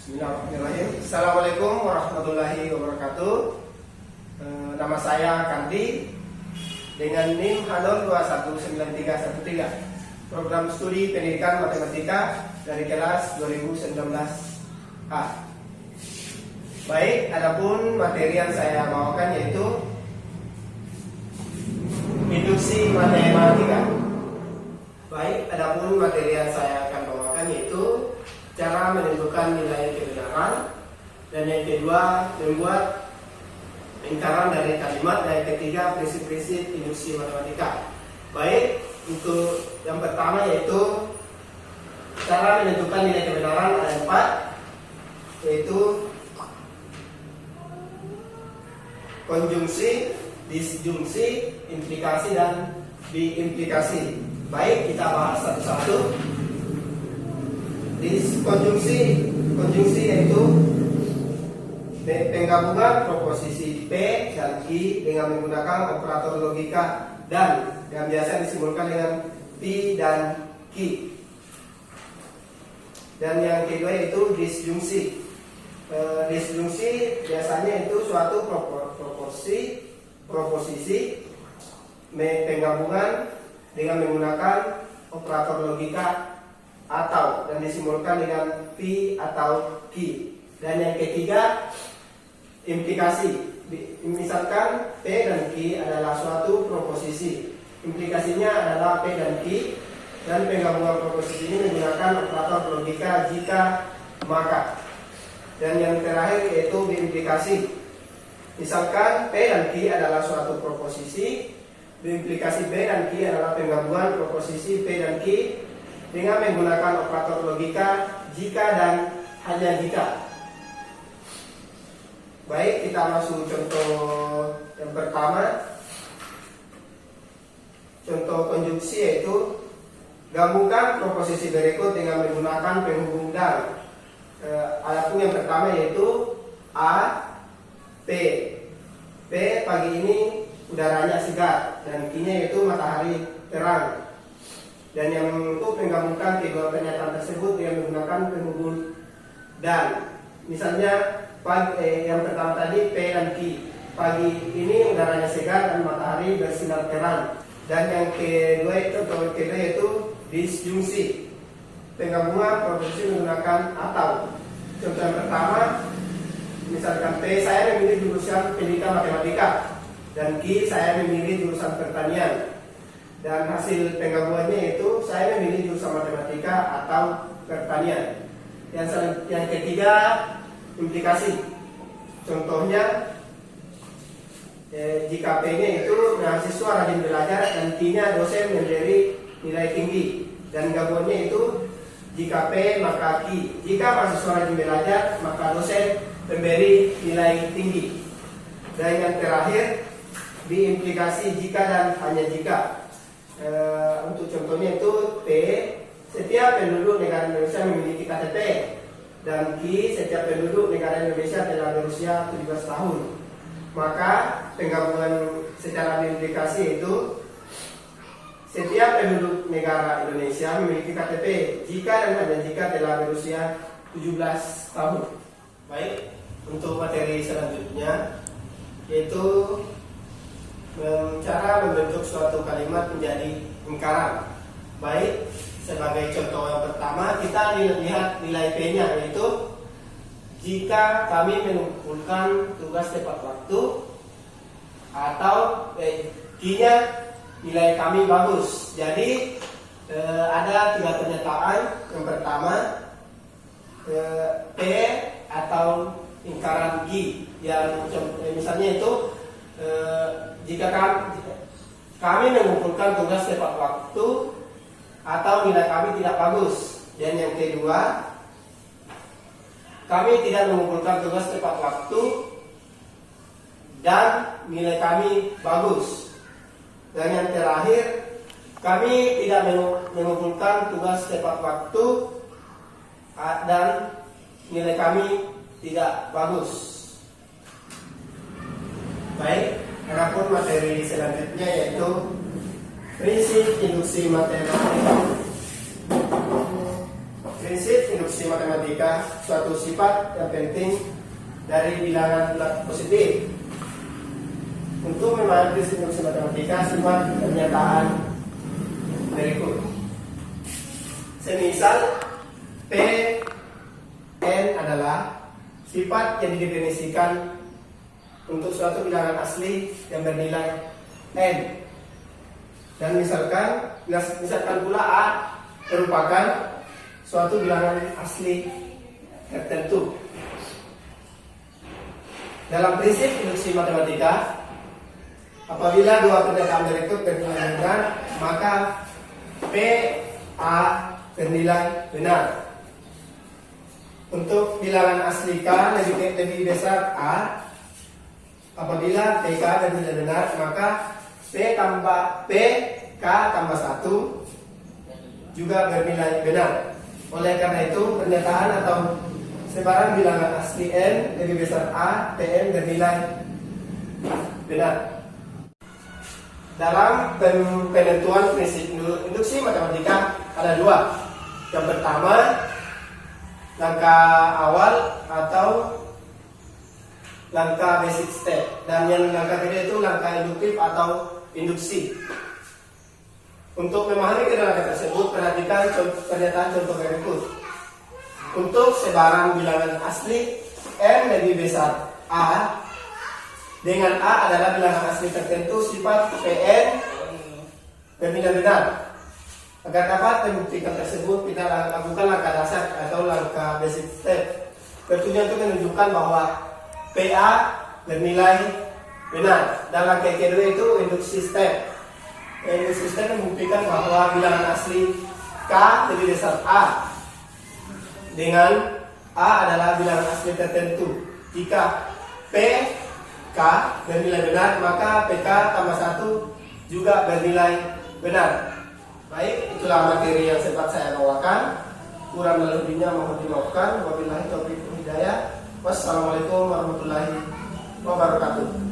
Bismillahirrahmanirrahim. Assalamualaikum warahmatullahi wabarakatuh. Nama saya Kandi dengan NIM H02191313. Program studi pendidikan matematika dari kelas 2019A. Baik, adapun materi yang saya bawakan yaitu induksi matematika. Baik, adapun materi yang saya akan bawakan yaitu cara menentukan nilai kebenaran, dan yang kedua membuat lingkaran dari kalimat, dan yang ketiga prinsip-prinsip induksi matematika. Baik, untuk yang pertama yaitu cara menentukan nilai kebenaran ada 4, yaitu konjungsi, disjungsi, implikasi, dan diimplikasi. Baik, kita bahas satu-satu. Konjungsi yaitu penggabungan proposisi P dan Q dengan menggunakan operator logika dan yang biasa disimbolkan dengan P dan Q. Dan yang kedua yaitu disjungsi. Disjungsi biasanya itu suatu proposisi penggabungan dengan menggunakan operator logika atau dan disimbolkan dengan P atau Q. Dan yang ketiga implikasi. Misalkan P dan Q adalah suatu proposisi, implikasinya adalah P dan Q, dan penggabungan proposisi ini menggunakan operator logika jika maka. Dan yang terakhir yaitu diimplikasi. Misalkan P dan Q adalah suatu proposisi, implikasi P dan Q adalah penggabungan proposisi P dan Q dengan menggunakan operator logika jika dan hanya jika. Baik, kita masuk contoh yang pertama. Contoh konjungsi yaitu gabungkan proposisi berikut dengan menggunakan penghubung dan. Adapun yang pertama yaitu A, P. P pagi ini udaranya segar, dan Q-nya yaitu matahari terang. Dan yang untuk menggabungkan kedua pernyataan tersebut dengan menggunakan penghubung dan. Misalnya yang pertama tadi P dan Q. Pagi ini udaranya segar dan matahari bersinar terang. Dan yang kedua yaitu disjungsi, penggabungan proposisi menggunakan atau. Contoh yang pertama, misalkan P saya memilih jurusan pendidikan matematika, dan Q saya memilih jurusan pertanian. Dan hasil penggabungannya itu saya memilih jurusan matematika atau pertanian. Yang ketiga implikasi. Contohnya jika P-nya itu mahasiswa rajin belajar dan Q-nya dosen memberi nilai tinggi. Dan gabungannya itu jika P maka Q. Jika mahasiswa rajin belajar maka dosen memberi nilai tinggi. Dan yang terakhir diimplikasi jika dan hanya jika. Untuk contohnya itu P, setiap penduduk negara Indonesia memiliki KTP, dan Q, setiap penduduk negara Indonesia telah berusia 17 tahun. Maka penggabungan secara implikasi itu setiap penduduk negara Indonesia memiliki KTP jika dan hanya jika telah berusia 17 tahun. Baik, untuk materi selanjutnya yaitu cara membentuk suatu kalimat menjadi lingkaran. Baik, sebagai contoh yang pertama kita lihat nilai P-nya, yaitu jika kami mengumpulkan tugas tepat waktu atau Q-nya nilai kami bagus. Jadi ada 3 pernyataan. Yang pertama P atau lingkaran Q, yang misalnya itu jika kami mengumpulkan tugas tepat waktu atau nilai kami tidak bagus. Dan yang kedua, kami tidak mengumpulkan tugas tepat waktu dan nilai kami bagus. Dan yang terakhir, kami tidak mengumpulkan tugas tepat waktu dan nilai kami tidak bagus. Baik, adapun materi selanjutnya yaitu prinsip induksi matematika. Prinsip induksi induksi matematika suatu sifat yang penting dari bilangan bulat positif. Untuk memahami prinsip induksi matematika, simak pernyataan berikut. Semisal P N adalah sifat yang didefinisikan untuk suatu bilangan asli yang bernilai N. Dan misalkan pula A merupakan suatu bilangan asli tertentu. Dalam prinsip induksi matematika, apabila dua pernyataan berikut bernilai benar, maka P A bernilai benar. Untuk bilangan asli K lebih besar A, apabila PK bernilai benar, maka K tambah 1 juga bernilai benar. Oleh karena itu, pernyataan atau sebarang bilangan asli N lebih besar A, Pn bernilai benar. Dalam penentuan prinsip induksi matematika ada dua. Yang pertama, langkah awal atau langkah basic step, dan yang langkah kedua itu langkah induktif atau induksi. Untuk memahami kedua langkah tersebut, perhatikan pernyataan contoh berikut. Untuk sebarang bilangan asli N lebih besar A, dengan A adalah bilangan asli tertentu, sifat Pn bernilai benar. Agar dapat membuktikan tersebut, kita lakukan langkah dasar atau langkah basic step. Bertujuan untuk menunjukkan bahwa PA bernilai benar. Dan langkah kedua itu induksi step. Induksi step membuktikan bahwa bilangan asli K lebih besar A, dengan A adalah bilangan asli tertentu. Jika PK bernilai benar, maka PK tambah 1 juga bernilai benar. Baik, itulah materi yang sempat saya bawakan. Kurang lebihnya mohon dimaafkan. Wabillahi taufiq wal hidayah. Wassalamualaikum warahmatullahi wabarakatuh.